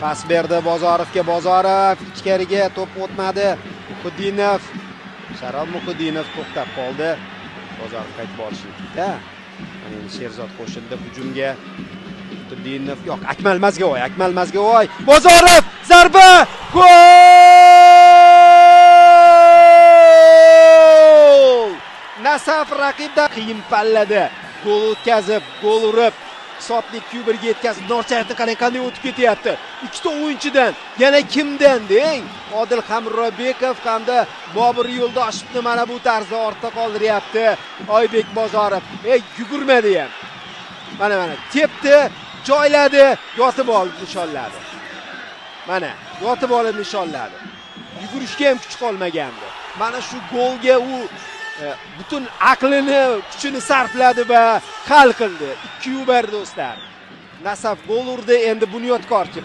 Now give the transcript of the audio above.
Pas berdi Bozorovga. Bozorov ichkariga to'p o'tmadi. Muhiddinov. Sharof Muhiddinov to'xtab qoldi. Bozorov qaytib borishlikda. Mana endi Sherzod qo'shildi hujumga. Muhiddinov yo'q, Akmal Mazgovoy, Akmal Mazgovoy. Bozorov zarba! Gol! Nasaf raqibda qiyin pallada gol o'tkazib, gol urib, hisobni 2-1 ga yetkazib, Norchayevni qanday o'tib ketyapti. Ikkita o'yinchidan, yana kimdan deng? Odil Hamrobekov hamda Bobur Yo'ldoshevni mana bu tarzda ortda qoldiryapti Oybek Bozorov. Yugurmadi ham. Mana tepdi, joyladi, yotib olib nishonladi. Mana yotib olib nishonladi. Yugurishga ham kuch qolmagandi. Mana shu golga u butun aqlini, kuchini sarfladi va hal qildi. 2-1 do'stlar. Nasaf gol urdi, endi Bunyodkorchi.